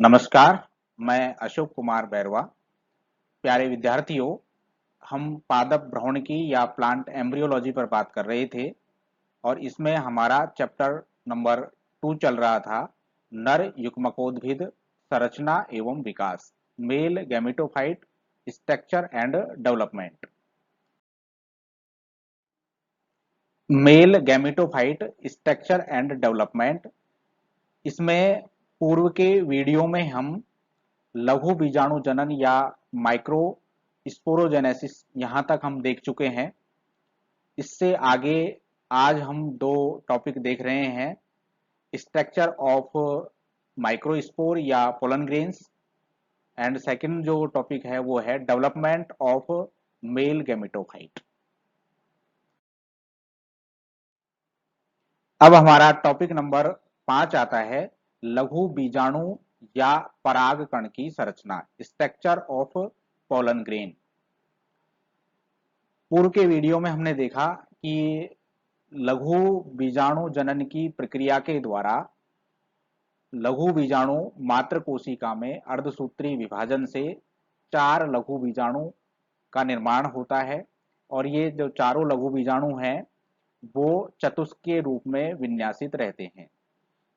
नमस्कार, मैं अशोक कुमार बैरवा। प्यारे विद्यार्थियों, हम पादप भ्रौणिकी या प्लांट एम्ब्रियोलॉजी पर बात कर रहे थे और इसमें हमारा चैप्टर नंबर 2 चल रहा था, नर युग्मकोद्भिद संरचना एवं विकास, male gametophyte structure and development. Male gametophyte structure and development, इसमें पूर्व के वीडियो में हम लघु बीजाणु जनन या माइक्रो स्पोरोजेनेसिस यहां तक हम देख चुके हैं। इससे आगे आज हम दो टॉपिक देख रहे हैं, स्ट्रक्चर ऑफ माइक्रोस्पोर या पोलन ग्रेन्स, एंड सेकंड जो टॉपिक है वो है डेवलपमेंट ऑफ मेल गैमेटोफाइट। अब हमारा टॉपिक नंबर 5 आता है, लघु बीजाणु या परागकण की संरचना, स्ट्रक्चर ऑफ पोलन ग्रेन। पूर्व के वीडियो में हमने देखा कि लघु बीजाणु जनन की प्रक्रिया के द्वारा लघु बीजाणु मात्र कोशिका में अर्धसूत्री विभाजन से 4 लघु बीजाणु का निर्माण होता है और ये जो चारों लघु बीजाणु हैं वो चतुष्क के रूप में विन्यासित रहते हैं।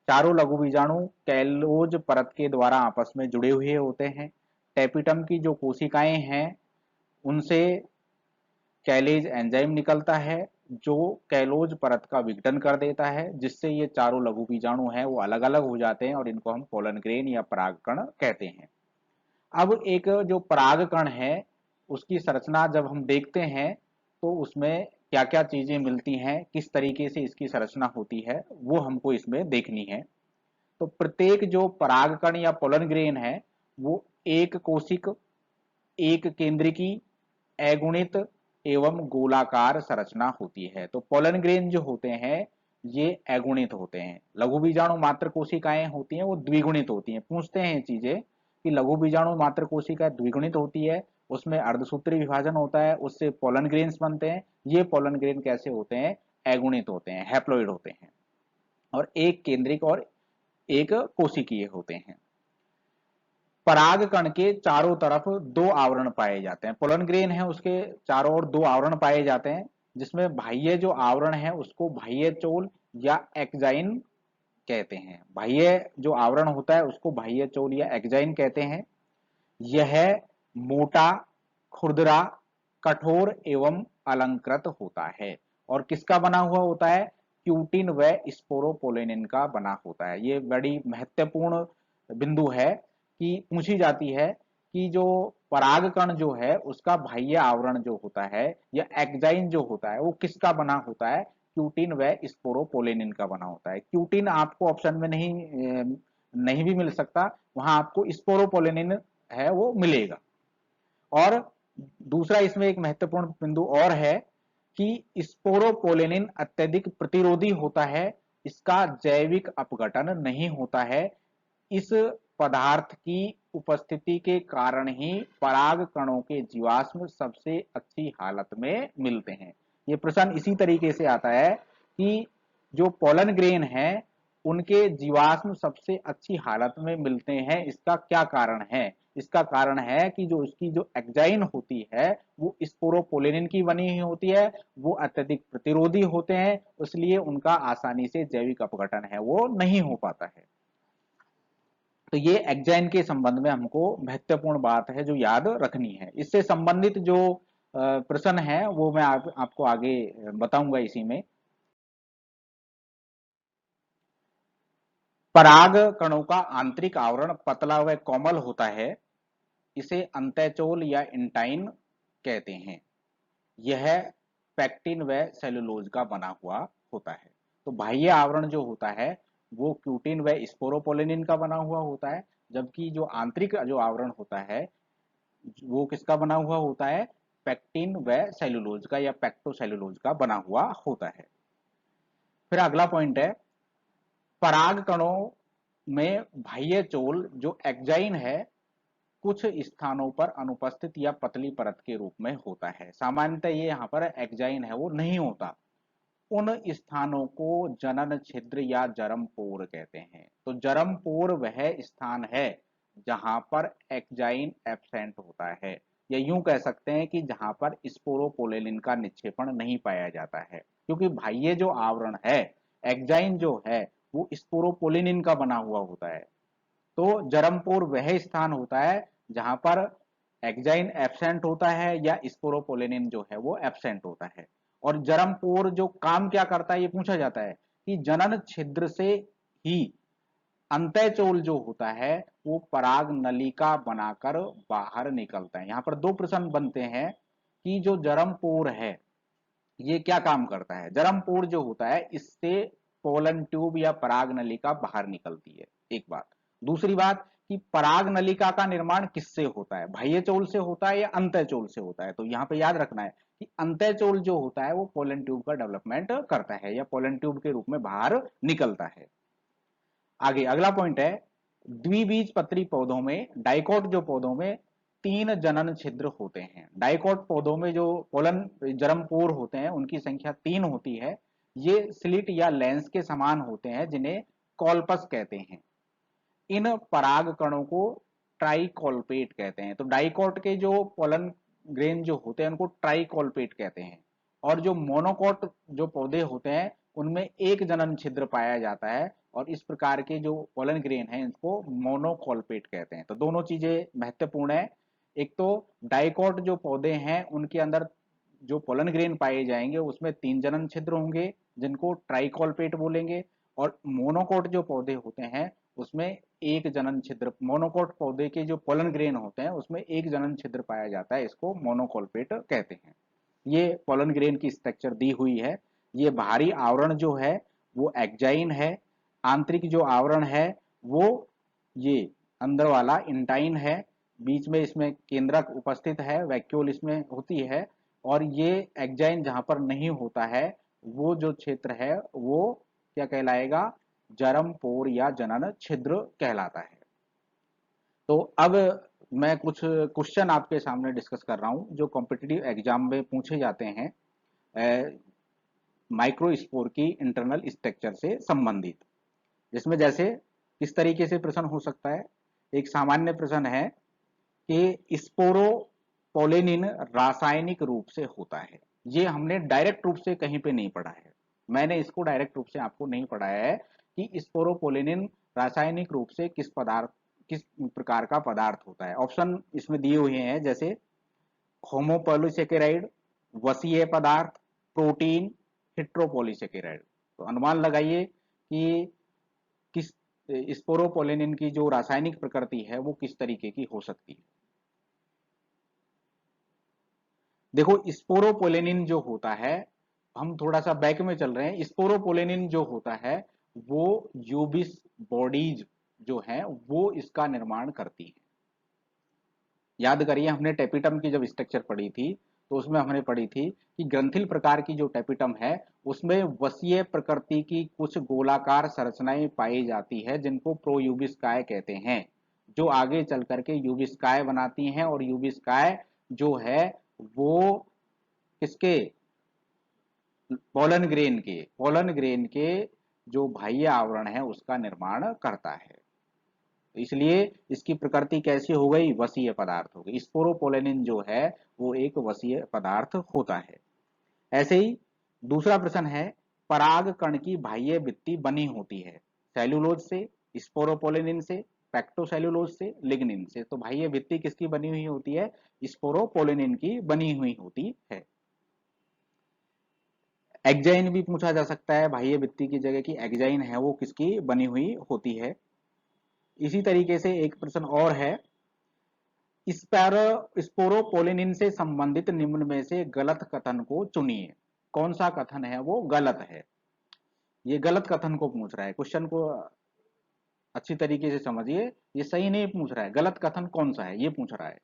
चारों लघु बीजाणु कैलोज परत के द्वारा आपस में जुड़े हुए होते हैं। टेपिटम की जो कोशिकाएं हैं उनसे कैलेज एंजाइम निकलता है जो कैलोज परत का विघटन कर देता है, जिससे ये चारों लघु बीजाणु हैं वो अलग अलग हो जाते हैं और इनको हम पोलन ग्रेन या परागकण कहते हैं। अब एक जो परागकण है उसकी संरचना जब हम देखते हैं तो उसमें क्या क्या चीजें मिलती हैं, किस तरीके से इसकी संरचना होती है, वो हमको इसमें देखनी है। तो प्रत्येक जो परागकण या पोलन ग्रेन है वो एक कोशिक, एक केंद्रिकी, अगुणित एवं गोलाकार संरचना होती है। तो पोलन ग्रेन जो होते हैं ये अगुणित होते हैं। लघु बीजाणु मात्र कोशिकाएं होती हैं वो द्विगुणित होती हैं। पूछते हैं चीजें कि लघु बीजाणु मात्र कोशिका द्विगुणित होती है, उसमें अर्धसूत्री विभाजन होता है, उससे पोलन ग्रेन्स बनते हैं। ये पोलन ग्रेन कैसे होते हैं? अगुणित होते हैं, हैप्लॉइड होते हैं और एक केंद्रिक और एक कोशिकीय होते हैं। परागकण के चारों तरफ दो आवरण पाए जाते हैं। पोलन ग्रेन है उसके चारों ओर दो आवरण पाए जाते हैं, जिसमें बाह्य जो आवरण है उसको बाह्य चोल या एक्जाइन कहते हैं। बाह्य जो आवरण होता है उसको बाह्य चोल या एक्जाइन कहते हैं। यह मोटा, खुरदरा, कठोर एवं अलंकृत होता है और किसका बना हुआ होता है? क्यूटिन व स्पोरोपोलेनिन का बना होता है। ये बड़ी महत्वपूर्ण बिंदु है कि पूछी जाती है कि जो परागकण जो है उसका बाह्य आवरण जो होता है या एक्जाइन जो होता है वो किसका बना होता है? क्यूटिन व स्पोरोपोलेनिन का बना होता है। क्यूटिन आपको ऑप्शन में नहीं भी मिल सकता, वहां आपको स्पोरोपोलेनिन है वो मिलेगा। और दूसरा इसमें एक महत्वपूर्ण बिंदु और है कि स्पोरोपोलेनिन अत्यधिक प्रतिरोधी होता है, इसका जैविक अपघटन नहीं होता है। इस पदार्थ की उपस्थिति के कारण ही पराग कणों के जीवाश्म सबसे अच्छी हालत में मिलते हैं। ये प्रश्न इसी तरीके से आता है कि जो पोलन ग्रेन है उनके जीवाश्म सबसे अच्छी हालत में मिलते हैं, इसका क्या कारण है? इसका कारण है कि जो इसकी जो एक्जाइन होती है वो स्पोरोपोलेनिन की बनी हुई होती है, वो अत्यधिक प्रतिरोधी होते हैं, इसलिए उनका आसानी से जैविक अपघटन है वो नहीं हो पाता है। तो ये एक्जाइन के संबंध में हमको महत्वपूर्ण बात है जो याद रखनी है। इससे संबंधित जो प्रश्न है वो मैं आपको आगे बताऊंगा इसी में। पराग कणों का आंतरिक आवरण पतला व कोमल होता है, इसे अंतःचोल या इंटाइन कहते हैं। यह पैक्टिन व सेलुलोज का बना हुआ होता है। तो बाह्य आवरण जो होता है वो क्यूटिन व स्पोरोपोलेनिन का बना हुआ होता है, जबकि जो आंतरिक जो आवरण होता है वो किसका बना हुआ होता है? पैक्टिन व सेलुलोज का या पैक्टोसेलुलोज का बना हुआ होता है। फिर अगला पॉइंट है, पराग कणों में बाह्य चोल जो एक्जाइन है कुछ स्थानों पर अनुपस्थित या पतली परत के रूप में होता है। सामान्यतः ये यहाँ पर एक्जाइन है वो नहीं होता। उन स्थानों को जनन छिद्र या जरम पोर कहते हैं। तो जरम पोर वह स्थान है जहां पर एक्जाइन एब्सेंट होता है, या यूं कह सकते हैं कि जहां पर स्पोरोपोलेनिन का निक्षेपण नहीं पाया जाता है, क्योंकि बाह्य जो आवरण है, एक्जाइन जो है, वो स्पोरोपोलेनिन का बना हुआ होता है। तो जरमपोर वह स्थान होता है जहां पर एक्जाइन एब्सेंट होता है या स्पोरोपोलेनिन जो है वो एब्सेंट होता है। और जरमपोर जो काम क्या करता है ये पूछा जाता है कि जनन छिद्र से ही अंतःचोल जो होता है वो पराग नलिका बनाकर बाहर निकलता है। यहाँ पर दो प्रश्न बनते हैं कि जो जरमपोर है ये क्या काम करता है। जरमपोर जो होता है इससे पोलन ट्यूब या पराग नलिका बाहर निकलती है, एक बात। दूसरी बात कि पराग नलिका का निर्माण किससे होता है, बाह्य चोल से होता है या अंतःचोल से होता है। तो यहाँ पे याद रखना है कि अंतःचोल जो होता है वो पोलन ट्यूब का डेवलपमेंट करता है या पोलन ट्यूब के रूप में बाहर निकलता है। आगे अगला पॉइंट है, द्विबीजपत्री पौधों में, डाइकोट जो पौधों में 3 जनन छिद्र होते हैं। डाइकोट पौधों में जो पोलन जरमपोर होते हैं उनकी संख्या 3 होती है। ये स्लिट या लेंस के समान होते हैं जिन्हें कॉल्पस कहते हैं। इन पराग कणों को ट्राइकोल्पेट कहते हैं। तो डाइकोट के जो पोलन ग्रेन जो होते हैं उनको ट्राइकोल्पेट कहते हैं। और जो मोनोकोट जो पौधे होते हैं उनमें एक जनन छिद्र पाया जाता है, और इस प्रकार के जो पोलन ग्रेन है इनको मोनोकोल्पेट कहते हैं। तो दोनों चीजें महत्वपूर्ण है। एक तो डाइकोट जो पौधे हैं उनके अंदर जो पोलन ग्रेन पाए जाएंगे उसमें 3 जनन छिद्र होंगे जिनको ट्राइकोल्पेट बोलेंगे। और मोनोकोट जो पौधे होते हैं उसमें एक जनन छिद्र, मोनोकोट पौधे के जो पोलन ग्रेन होते हैं उसमें एक जनन छिद्र पाया जाता है, इसको मोनोकोल्पेट कहते हैं। ये पोलन ग्रेन की स्ट्रक्चर दी हुई है। ये बाहरी आवरण जो है वो एक्जाइन है, आंतरिक जो आवरण है वो ये अंदर वाला इंटाइन है, बीच में इसमें केंद्रक उपस्थित है, वैक्यूल इसमें होती है। और ये एक्जाइन जहां पर नहीं होता है वो जो क्षेत्र है वो क्या कहलाएगा, जरमपोर या जनन छिद्र कहलाता है। तो अब मैं कुछ क्वेश्चन आपके सामने डिस्कस कर रहा हूं जो कॉम्पिटिटिव एग्जाम में पूछे जाते हैं माइक्रोस्पोर की इंटरनल स्ट्रक्चर से संबंधित। जिसमें जैसे किस तरीके से प्रश्न हो सकता है, एक सामान्य प्रश्न है कि स्पोरोपोलेनिन रासायनिक रूप से होता है। ये हमने डायरेक्ट रूप से कहीं पे नहीं पढ़ा है, मैंने इसको डायरेक्ट रूप से आपको नहीं पढ़ाया है कि स्पोरोपोलेनिन रासायनिक रूप से किस प्रकार का पदार्थ होता है। ऑप्शन इसमें दिए हुए हैं जैसे होमोपोलिसेकेराइड, वसीय पदार्थ, प्रोटीन, हेट्रोपोलिसेकेराइड। तो अनुमान लगाइए कि किस स्पोरोपोलेनिन की जो रासायनिक प्रकृति है वो किस तरीके की हो सकती है। देखो स्पोरोपोलेनिन जो होता है, हम थोड़ा सा बैक में चल रहे हैं, स्पोरोपोलेनिन जो होता है वो यूबिस बॉडीज जो है वो इसका निर्माण करती है। याद करिए हमने टेपिटम की जब स्ट्रक्चर पढ़ी थी तो उसमें हमने पढ़ी थी कि ग्रंथिल प्रकार की जो टेपिटम है उसमें वसीय प्रकृति की कुछ गोलाकार संरचनाएं पाई जाती है जिनको प्रोयूबिस्काय कहते हैं, जो आगे चल करके यूबिस्काय बनाती हैं। और यूबिस्काय जो है वो किसके, पोलन ग्रेन के जो बाह्य आवरण है उसका निर्माण करता है। तो इसलिए इसकी प्रकृति कैसी हो गई, वसीय पदार्थ हो गई। स्पोरोपोलेनिन जो है वो एक वसीय पदार्थ होता है। ऐसे ही दूसरा प्रश्न है, पराग कण की बाह्य भित्ति बनी होती है सेल्यूलोज से, स्पोरोपोलेनिन से, पैक्टोसेल्यूलोज से, लिग्निन से। तो बाह्य भित्ति किसकी बनी हुई होती है, स्पोरोपोलेनिन की बनी हुई होती है। एक्जाइन भी पूछा जा सकता है, बाह्य भित्ति की जगह की एक्जाइन है वो किसकी बनी हुई होती है। इसी तरीके से एक प्रश्न और है, स्पोरोपोलेनिन से संबंधित निम्न में से गलत कथन को चुनिए। कौन सा कथन है वो गलत है, ये गलत कथन को पूछ रहा है। क्वेश्चन को अच्छी तरीके से समझिए, ये सही नहीं पूछ रहा है, गलत कथन कौन सा है ये पूछ रहा है।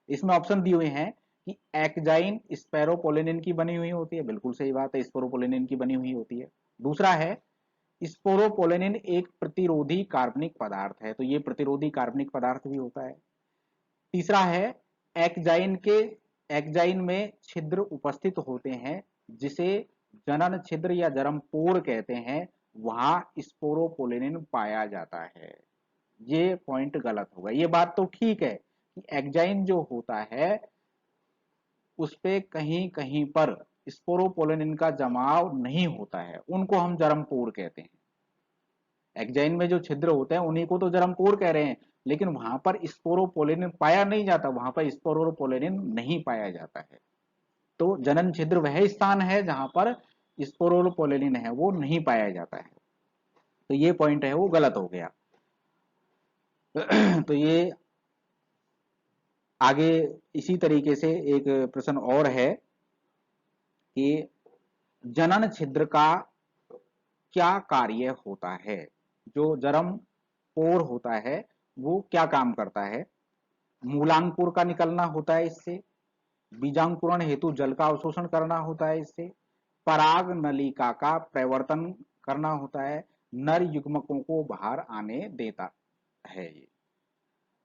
इसमें ऑप्शन दिए हुए हैं कि एक्जाइन स्पेरोपोलेनिन की बनी हुई होती है, बिल्कुल सही बात है, स्पोरोपोलेनिन की बनी हुई होती है। दूसरा है स्पोरोपोलेनिन एक प्रतिरोधी कार्बनिक पदार्थ है, तो ये प्रतिरोधी कार्बनिक पदार्थ भी होता है। तीसरा है एक्जाइन में छिद्र उपस्थित होते हैं जिसे जनन छिद्र या जरमपोर कहते हैं, वहां स्पोरोपोलेनिन पाया जाता है। ये पॉइंट गलत होगा। ये बात तो ठीक है कि एक्जाइन जो होता है उस पे कहीं कहीं पर स्पोरोपोलिन का जमाव नहीं होता है, उनको हम जरमपोर कहते हैं। एक्जाइन में जो छिद्र होते हैं उन्हीं को तो जरमपोर कह रहे हैं, लेकिन वहां पर स्पोरोपोलिन पाया नहीं जाता, वहां पर स्पोरोपोलिन नहीं पाया जाता है। तो जनन छिद्र वह स्थान है जहां पर स्पोरोपोलिन है वो नहीं पाया जाता है। तो ये पॉइंट है वो गलत हो गया। तो ये आगे इसी तरीके से एक प्रश्न और है कि जनन छिद्र का क्या कार्य होता है। जो जरम पोर होता है वो क्या काम करता है। मूलांकुर का निकलना होता है इससे, बीजांकुरण हेतु जल का अवशोषण करना होता है इससे, पराग नलिका का प्रवर्तन करना होता है, नर युग्मकों को बाहर आने देता है। ये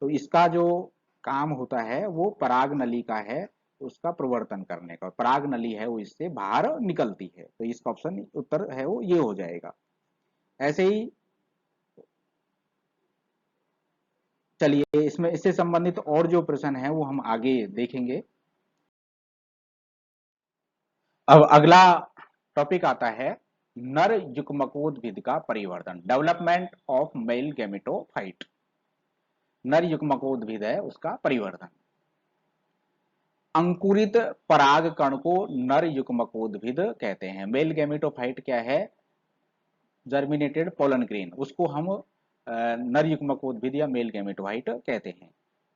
तो इसका जो काम होता है वो पराग नली का है, उसका प्रवर्तन करने का। पराग नली है वो इससे बाहर निकलती है। तो इसका ऑप्शन उत्तर है वो ये हो जाएगा। ऐसे ही चलिए इसमें इससे संबंधित और जो प्रश्न है वो हम आगे देखेंगे। अब अगला टॉपिक आता है नर युग्मकोद्भिद का परिवर्तन, डेवलपमेंट ऑफ मेल गैमेटोफाइट। नर युग्मकोद्भिद है उसका परिवर्तन। अंकुरित पराग कण को नर युग्मकोद्भिद कहते हैं। मेल गैमेटोफाइट क्या है, जर्मिनेटेड पोलन ग्रेन, उसको हम नर युग्मकोद्भिद या मेल गैमेटोफाइट कहते हैं।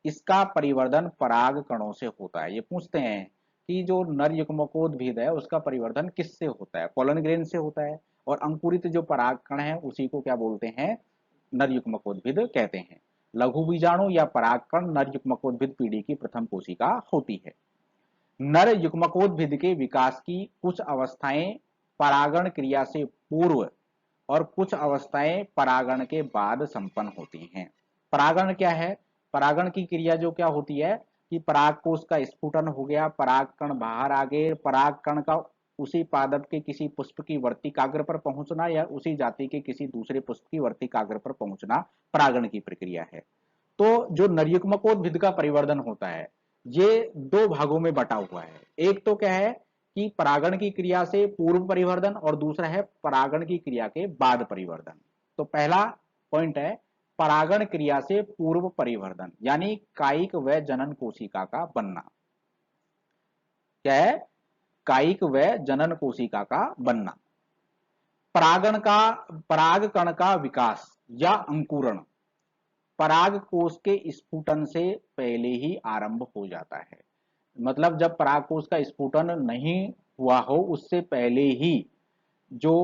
इसका परिवर्धन पराग कणों से होता है। ये पूछते हैं कि जो नर युग्मकोद्भिद है उसका परिवर्धन किससे होता है, पोलन ग्रेन से होता है। और अंकुरित जो पराग कण है उसी को क्या बोलते हैं, नर युग्मकोद्भिद कहते हैं। लघु बीजाणु या पराग कण नर युग्मकोद्भिद पीढ़ी की प्रथम कोशिका होती है। नर युग्मकोद्भिद के विकास की कुछ अवस्थाएं परागण क्रिया से पूर्व और कुछ अवस्थाएं परागण के बाद संपन्न होती हैं। परागण क्या है, परागण की क्रिया जो क्या होती है कि पराग कोश का स्फुटन हो गया, पराग कण बाहर आ गए, पराग कण का उसी पादप के किसी पुष्प की वर्तिकाग्र पर पहुंचना या उसी जाति के किसी दूसरे पुष्प की वर्तिकाग्र पर पहुंचना परागण की प्रक्रिया है। तो जो नरयुग्मकोद्भिद का परिवर्धन होता है ये दो भागों में बटा हुआ है। एक तो क्या है कि परागण की क्रिया से पूर्व परिवर्धन और दूसरा है परागण की क्रिया के बाद परिवर्धन। तो पहला पॉइंट है परागण क्रिया से पूर्व परिवर्धन, यानी कायिक व जनन कोशिका का बनना। क्या है, कायिक व जनन कोशिका का बनना। परागण का, पराग कण का विकास या अंकुरण पराग कोश के स्फुटन से पहले ही आरंभ हो जाता है। मतलब जब पराग कोश का स्फुटन नहीं हुआ हो उससे पहले ही जो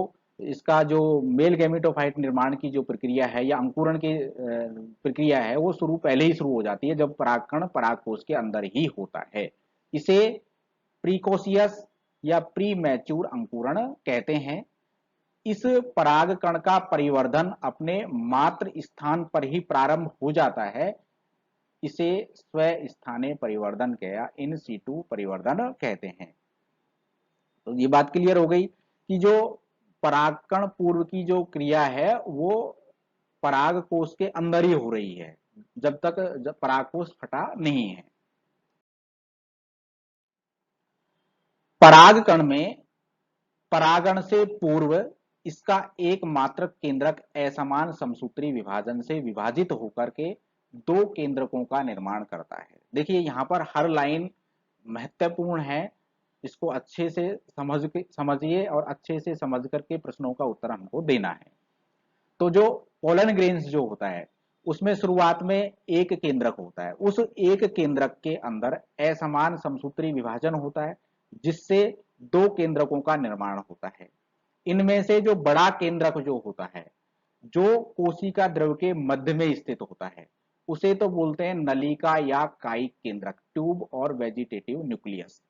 इसका जो मेल गैमेटोफाइट निर्माण की जो प्रक्रिया है या अंकुरण की प्रक्रिया है वो पहले ही शुरू हो जाती है जब परागकण पराग कोश के अंदर ही होता है। इसे प्रीकोशियस या प्री मैच्योर अंकुरण कहते हैं। इस पराग कण का परिवर्धन अपने मात्र स्थान पर ही प्रारंभ हो जाता है। इसे स्व स्थानीय परिवर्धन या इन सीटू परिवर्धन कहते हैं। तो ये बात क्लियर हो गई कि जो परागकण पूर्व की जो क्रिया है वो पराग कोश के अंदर ही हो रही है जब पराग कोश फटा नहीं है। परागकण में परागण से पूर्व इसका एकमात्र केंद्रक असमान समसूत्री विभाजन से विभाजित होकर के दो केंद्रकों का निर्माण करता है। देखिए यहां पर हर लाइन महत्वपूर्ण है, इसको अच्छे से समझिए और अच्छे से समझ करके प्रश्नों का उत्तर हमको देना है। तो जो पोलन ग्रेन्स जो होता है उसमें शुरुआत में एक केंद्रक होता है, उस एक केंद्रक के अंदर असमान समसूत्री विभाजन होता है जिससे दो केंद्रकों का निर्माण होता है। इनमें से जो बड़ा केंद्रक जो होता है जो कोशिका द्रव के मध्य में स्थित होता है उसे तो बोलते हैं नलिका या कायिक केंद्रक, ट्यूब और वेजिटेटिव न्यूक्लियस।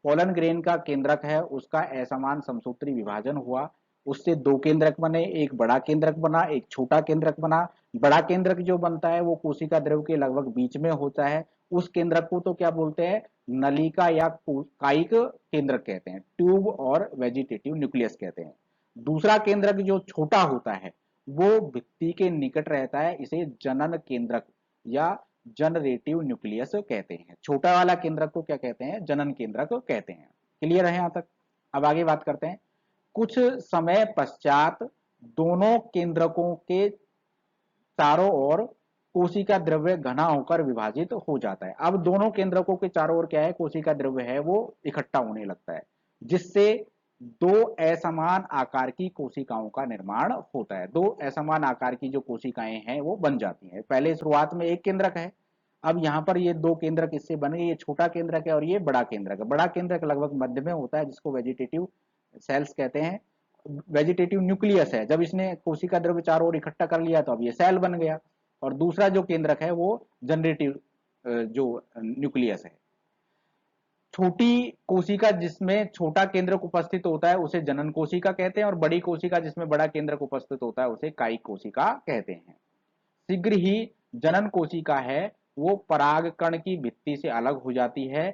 पोलन ग्रेन का केंद्रक है उसका असमान समसूत्री विभाजन हुआ, उससे दो केंद्रक बने, एक बड़ा केंद्रक बना एक छोटा केंद्रक बना। बड़ा केंद्रक जो बनता है वो कोशिका द्रव के लगभग बीच में होता है, उस केंद्रक को तो क्या बोलते हैं, नलिका या कायिक केंद्रक कहते हैं, ट्यूब और वेजिटेटिव न्यूक्लियस कहते हैं। दूसरा केंद्रक जो छोटा होता है वो भित्ति के निकट रहता है, इसे जनन केंद्रक या जनरेटिव न्यूक्लियस कहते हैं। छोटा वाला केंद्रक को क्या कहते हैं? जनन केंद्रक कहते हैं। क्लियर है यहां तक? अब आगे बात करते हैं। कुछ समय पश्चात दोनों केंद्रकों के चारों ओर कोशिका द्रव्य घना होकर विभाजित हो जाता है। अब दोनों केंद्रकों के चारों ओर क्या है? कोशिका द्रव्य है वो इकट्ठा होने लगता है, जिससे दो असमान आकार की कोशिकाओं का निर्माण होता है। दो असमान आकार की जो कोशिकाएं हैं वो बन जाती हैं। पहले शुरुआत में एक केंद्रक है, अब यहाँ पर ये दो केंद्रक इससे बन गए। ये छोटा केंद्रक है और ये बड़ा केंद्रक है। बड़ा केंद्रक लगभग मध्य में होता है, जिसको वेजिटेटिव सेल्स कहते हैं। वेजिटेटिव न्यूक्लियस है। जब इसने कोशिका द्रव्य चारों ओर इकट्ठा कर लिया तो अब ये सेल बन गया। और दूसरा जो केंद्रक है वो जनरेटिव जो न्यूक्लियस है। छोटी कोशिका जिसमें छोटा केंद्रक उपस्थित होता है उसे जनन कोशिका कहते हैं, और बड़ी कोशिका जिसमें बड़ा केंद्रक उपस्थित होता है उसे कायिक कोशिका कहते हैं। शीघ्र ही जनन कोशिका है वो परागकण की भित्ति से अलग हो जाती है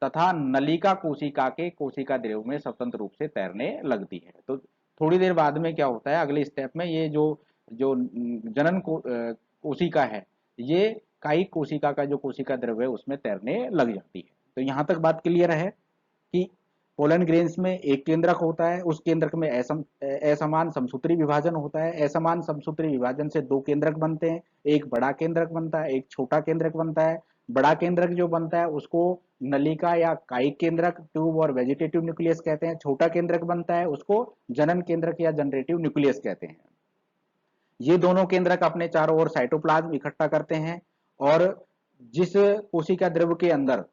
तथा नलिका कोशिका के कोशिका द्रव्य में स्वतंत्र रूप से तैरने लगती है। तो थोड़ी देर बाद में क्या होता है, अगले स्टेप में ये जो जो जनन कोशिका है ये कायिक कोशिका का जो कोशिका द्रव्य है उसमें तैरने लग जाती है। तो यहाँ तक बात क्लियर है कि पोलन ग्रेन्स में एक केंद्रक होता है, उस केंद्रक में असमान समसूत्री विभाजन होता है। असमान समसूत्री विभाजन से दो केंद्रक बनते हैं, एक बड़ा केंद्रक बनता है, एक छोटा केंद्रक बनता है। बड़ा केंद्रक जो बनता है उसको नलिका या कायिक केंद्रक, ट्यूब और वेजिटेटिव न्यूक्लियस कहते हैं। छोटा केंद्रक बनता है उसको जनन केंद्रक या जनरेटिव न्यूक्लियस कहते हैं। ये दोनों केंद्रक अपने चारों ओर साइटोप्लाज्म इकट्ठा करते हैं, और जिस कोशिका द्रव्य के अंदर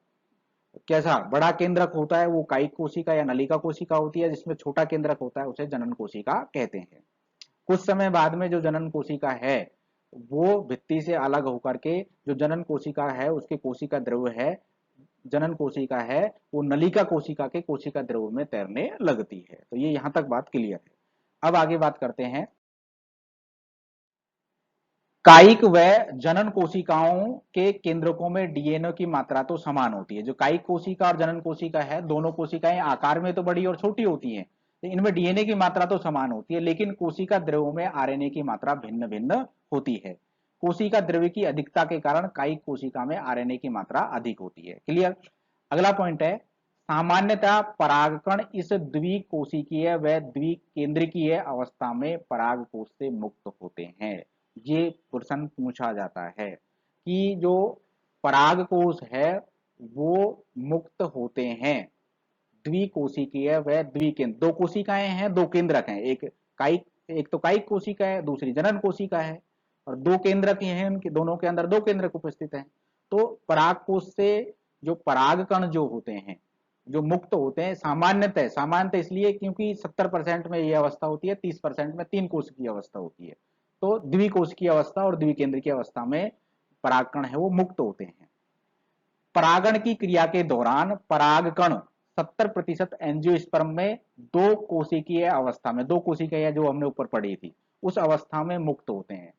कैसा बड़ा केंद्रक होता है वो कायिक कोशिका या नलिका कोशिका होती है, जिसमें छोटा केंद्रक होता है उसे जनन कोशिका कहते हैं। कुछ समय बाद में जो जनन कोशिका है वो भित्ति से अलग होकर के जो जनन कोशिका है उसके कोशिका द्रव्य है, जनन कोशिका है वो नलिका कोशिका के कोशिका द्रव्य में तैरने लगती है। तो ये यहां तक बात क्लियर है। अब आगे बात करते हैं। कायिक व जनन कोशिकाओं के केंद्रकों में डीएनए की मात्रा तो समान होती है। जो कायिक कोशिका और जनन कोशिका है दोनों कोशिकाएं आकार में तो बड़ी और छोटी होती हैं, तो इनमें डीएनए की मात्रा तो समान होती है, लेकिन कोशिका द्रव्यों में आरएनए की मात्रा भिन्न भिन्न होती है। कोशिका द्रव्य की अधिकता के कारण कायिक कोशिका में आरएनए की मात्रा अधिक होती है। क्लियर? अगला पॉइंट है, सामान्यतः परागकण इस द्विकोशिकीय व द्विकेंद्रकीय अवस्था में परागकोश से मुक्त होते हैं। ये प्रश्न पूछा जाता है कि जो परागकोश है वो मुक्त होते हैं द्विकोशिकीय व द्विकेंद्र। दो कोशिकाएं हैं, दो केंद्रक हैं, एक तो कायिक कोशिका है, दूसरी जनन कोशिका है, और दो केंद्रक हैं, उनके दोनों के अंदर दो केंद्रक उपस्थित हैं। तो परागकोश से जो परागकण जो होते हैं जो मुक्त होते हैं, सामान्यतः इसलिए क्योंकि 70% में यह अवस्था होती है, 30% में तीन कोश की अवस्था होती है। तो द्विकोश की अवस्था और द्विकेंद्र की अवस्था में परागकण है वो मुक्त होते हैं। परागण की क्रिया के दौरान परागकण 70% एंजियोस्पर्म में दो कोशिकीय अवस्था में, दो कोशिकाएं जो हमने ऊपर पढ़ी थी उस अवस्था में मुक्त होते हैं,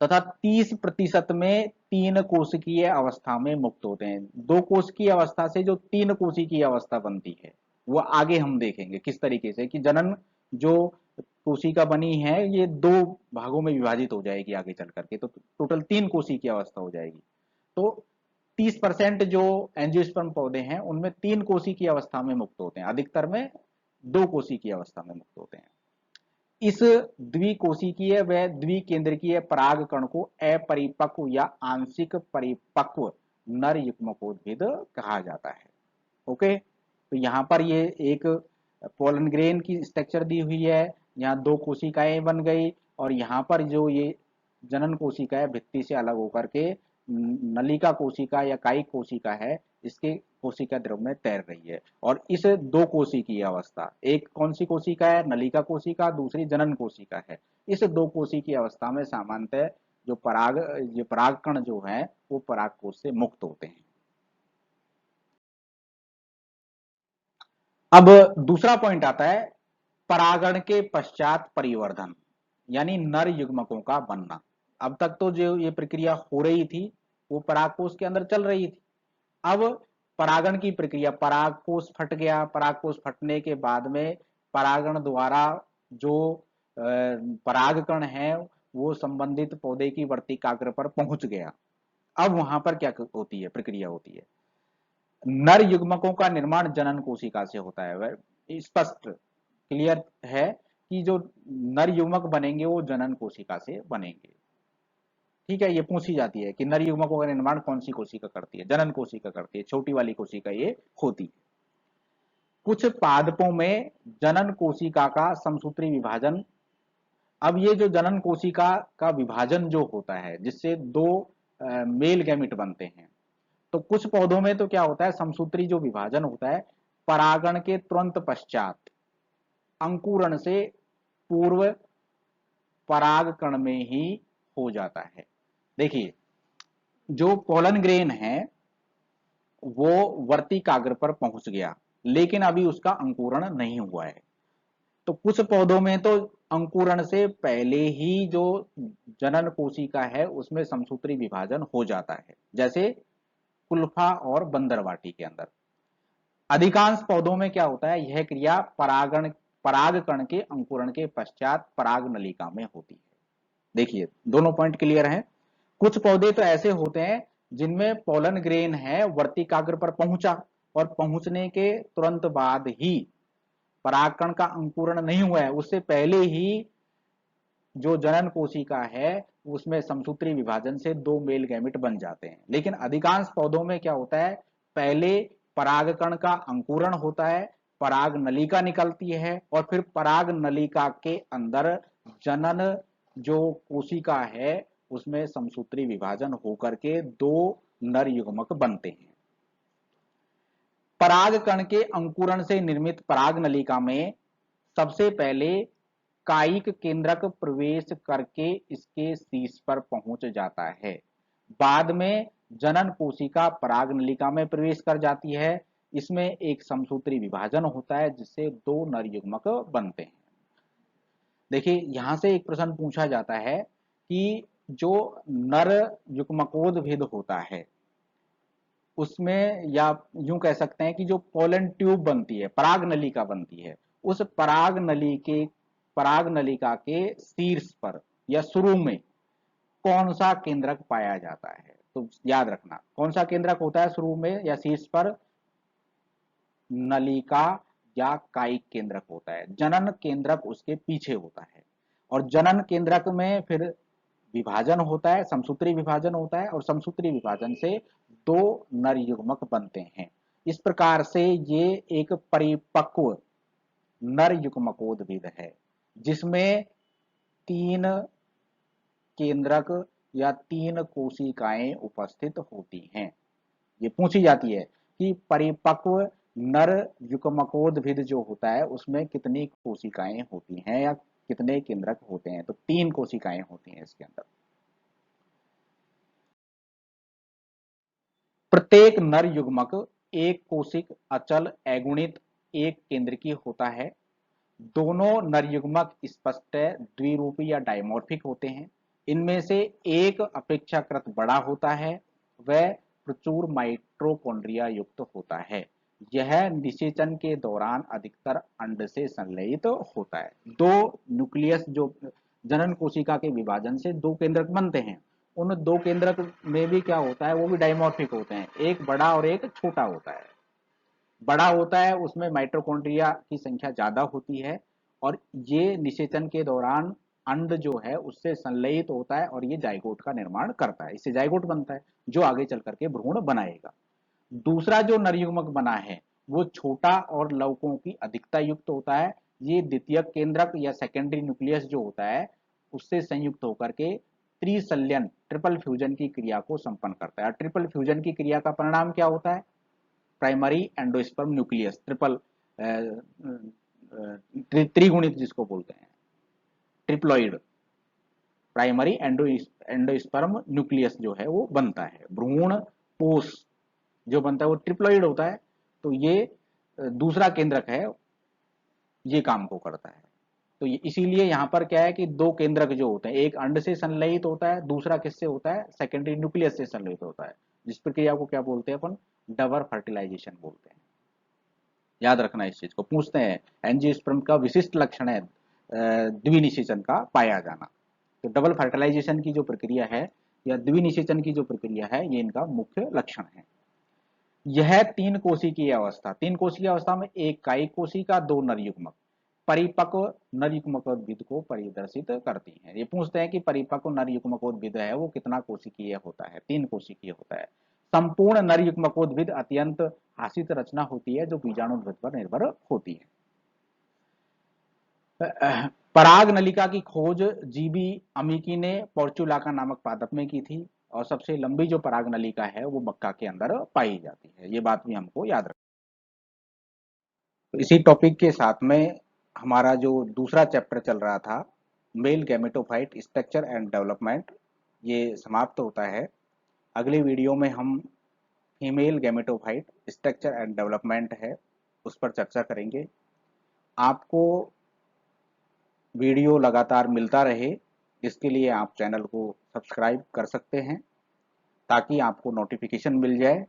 तथा 30% में तीन कोशिकीय अवस्था में मुक्त होते हैं। दो कोशिकीय अवस्था से जो तीन कोशिकीय अवस्था बनती है वो आगे हम देखेंगे किस तरीके से, कि जनन जो कोशिका बनी है ये दो भागों में विभाजित हो जाएगी आगे चल करके, तो टोटल तीन कोशिकीय अवस्था हो जाएगी। तो 30% जो एंजियोस्पर्म पौधे हैं उनमें तीन कोशिकीय अवस्था में मुक्त होते हैं, अधिकतर में दो कोशिकीय अवस्था में मुक्त होते हैं। इस द्विकोशिकीय व द्विकेंद्रकीय परागकण को अपरिपक्व या आंशिक परिपक्व नर युग्मकोद्भिद कहा जाता है। ओके, तो यहाँ पर ये एक पोलन ग्रेन की स्ट्रक्चर दी हुई है, यहाँ दो कोशिकाएं बन गई, और यहाँ पर जो ये जनन कोशिका है भित्ति से अलग होकर के नलिका कोशिका या कायिक कोशिका है इसके कोशिका द्रव में तैर रही है। और इस दो कोशिकीय अवस्था, एक कौन सी कोशिका है? नलिका कोशिका, दूसरी जनन कोशिका है। इस दो कोशिकीय अवस्था में सामान्यतः जो परागकण जो है वो परागकोश से मुक्त होते हैं। अब दूसरा पॉइंट आता है परागण के पश्चात परिवर्धन, यानी नर युग्मकों का बनना। अब तक तो जो ये प्रक्रिया हो रही थी वो परागकोश के अंदर चल रही थी। अब परागण की प्रक्रिया, परागकोश फट गया, परागकोश फटने के बाद में परागण द्वारा जो परागकण है वो संबंधित पौधे की वर्तिकाग्र पर पहुंच गया। अब वहां पर क्या होती है, प्रक्रिया होती है, नर युग्मकों का निर्माण जनन कोशिका से होता है। वह स्पष्ट क्लियर है कि जो नर युग्मक बनेंगे वो जनन कोशिका से बनेंगे। ठीक है, ये पूछी जाती है कि नर युग्मकों का निर्माण कौन सी कोशिका करती है, जनन कोशिका करती है, छोटी वाली कोशिका ये होती है। कुछ पादपों में जनन कोशिका का समसूत्री विभाजन, अब ये जो जनन कोशिका का विभाजन जो होता है जिससे दो मेल गैमिट बनते हैं, तो कुछ पौधों में तो क्या होता है, समसूत्री जो विभाजन होता है परागण के तुरंत पश्चात अंकुरण से पूर्व परागकण में ही हो जाता है। देखिए, जो पोलन ग्रेन है वो वर्तिकाग्र पर पहुंच गया, लेकिन अभी उसका अंकुरण नहीं हुआ है। तो कुछ पौधों में तो अंकुरण से पहले ही जो जनन कोशिका है उसमें समसूत्री विभाजन हो जाता है, जैसे कुल्फा और बंदरवाटी के अंदर। अधिकांश पौधों में क्या होता है, यह क्रिया परागकण के अंकुरण के पश्चात पराग नलिका में होती है। देखिए, दोनों पॉइंट क्लियर हैं। कुछ पौधे तो ऐसे होते हैं जिनमें पोलन ग्रेन है वर्तिकाग्र पर पहुंचा और पहुंचने के तुरंत बाद ही, परागकण का अंकुरण नहीं हुआ है उससे पहले ही जो जनन कोशिका है उसमें समसूत्री विभाजन से दो मेल गैमिट बन जाते हैं। लेकिन अधिकांश पौधों में क्या होता है, पहले परागकण का अंकुरण होता है, पराग नलिका निकलती है और फिर पराग नलिका के अंदर जनन जो कोशिका है उसमें समसूत्री विभाजन होकर के दो नर युग्मक बनते हैं। परागकण के अंकुरण से निर्मित पराग नलिका में सबसे पहले कायिक केंद्रक प्रवेश करके इसके शीर्ष पर पहुंच जाता है। बाद में जनन कोशिका पराग नलिका में प्रवेश कर जाती है। इसमें एक समसूत्री विभाजन होता है जिससे दो नर युग्मक बनते हैं। देखिए, यहां से एक प्रश्न पूछा जाता है कि जो नर युग्मकोद्भिद होता है उसमें, या यूं कह सकते हैं कि जो पोलन ट्यूब बनती है, पराग नलिका बनती है, उस पराग नलिका के शीर्ष पर या शुरू में कौन सा केंद्रक पाया जाता है। तो याद रखना, कौन सा केंद्रक होता है शुरू में या शीर्ष पर, नलिका या कायिक केंद्रक होता है। जनन केंद्रक उसके पीछे होता है और जनन केंद्रक में फिर विभाजन होता है, समसूत्री विभाजन होता है और समसूत्री विभाजन से दो नर युग्मक बनते हैं। इस प्रकार से ये एक परिपक्व नर युग्मकोद्भिद है जिसमें तीन केंद्रक या तीन कोशिकाएं उपस्थित होती हैं। ये पूछी जाती है कि परिपक्व नर युग्मकोद्भिद जो होता है उसमें कितनी कोशिकाएं होती हैं या कितने केंद्रक होते हैं, तो तीन कोशिकाएं होती हैं इसके अंदर। प्रत्येक नर युग्मक एक कोशिक अचल अगुणित एक केंद्रकी होता है। दोनों नर युग्मक स्पष्ट द्विरूपी या डायमॉर्फिक होते हैं। इनमें से एक अपेक्षाकृत बड़ा होता है, वह प्रचुर माइटोकॉन्ड्रिया युक्त होता है। यह निषेचन के दौरान अधिकतर अंड से संलयित होता है। दो न्यूक्लियस जो जनन कोशिका के विभाजन से दो केंद्रक बनते हैं, उन दो केंद्रक में भी क्या होता है, वो भी डायमॉर्फिक होते हैं, एक बड़ा और एक छोटा होता है। बड़ा होता है उसमें माइटोकॉन्ड्रिया की संख्या ज्यादा होती है और ये निषेचन के दौरान अंड जो है उससे संलयित होता है और ये जाइगोट का निर्माण करता है, इससे जाइगोट बनता है जो आगे चल करके भ्रूण बनाएगा। दूसरा जो नरयुग्मक बना है वो छोटा और लवकों की अधिकता युक्त होता है। ये द्वितीयक केंद्रक या सेकेंडरी न्यूक्लियस जो होता है उससे संयुक्त होकर के त्रिसंलयन ट्रिपल फ्यूजन की क्रिया को संपन्न करता है। ट्रिपल फ्यूजन की क्रिया का परिणाम क्या होता है, प्राइमरी एंडोस्पर्म न्यूक्लियस, ट्रिपल त्रिगुणित जिसको बोलते हैं, ट्रिप्लॉइड प्राइमरी एंडोस्पर्म न्यूक्लियस जो है वो बनता है। भ्रूण पोष जो बनता है वो ट्रिप्लॉइड होता है। तो ये दूसरा केंद्रक है, ये काम को करता है। तो इसीलिए यहाँ पर क्या है कि दो केंद्रक जो होते हैं, एक अंड से संलयित होता है, दूसरा किससे होता है, सेकेंडरी न्यूक्लियस से संलयित होता है, जिस प्रक्रिया को क्या बोलते हैं अपन, डबल फर्टिलाइजेशन बोलते हैं। याद रखना इस चीज को, पूछते हैं एंजियोस्पर्म का विशिष्ट लक्षण है द्विनिषेचन का पाया जाना। तो डबल फर्टिलाइजेशन की जो प्रक्रिया है या द्विनिषेचन की जो प्रक्रिया है, ये इनका मुख्य लक्षण है। यह तीन कोशिकीय अवस्था, तीन कोशिकीय अवस्था में एक कायिक कोशिका, दो नर युग्मक परिपक्व नर युग्मकोद्भिद को परिदर्शित करती हैं। ये पूछते हैं कि परिपक्व नर युग्मकोद्भिद है वो कितना कोशिकीय होता है, तीन कोशिकीय होता है। संपूर्ण नर युग्मकोद्भिद अत्यंत हासित रचना होती है जो बीजाणुध्वज पर निर्भर होती है। पराग नलिका की खोज जीबी अमीकी ने पोर्चुलाका नामक पादप में की थी और सबसे लंबी जो पराग नलिका है वो मक्का के अंदर पाई जाती है। ये बात भी हमको याद रखना। तो इसी टॉपिक के साथ में हमारा जो दूसरा चैप्टर चल रहा था, mail gametophyte structure and development, ये समाप्त होता है। अगले वीडियो में हम female gametophyte structure and development है उस पर चर्चा करेंगे। आपको वीडियो लगातार मिलता रहे इसके लिए आप चैनल को सब्सक्राइब कर सकते हैं ताकि आपको नोटिफिकेशन मिल जाए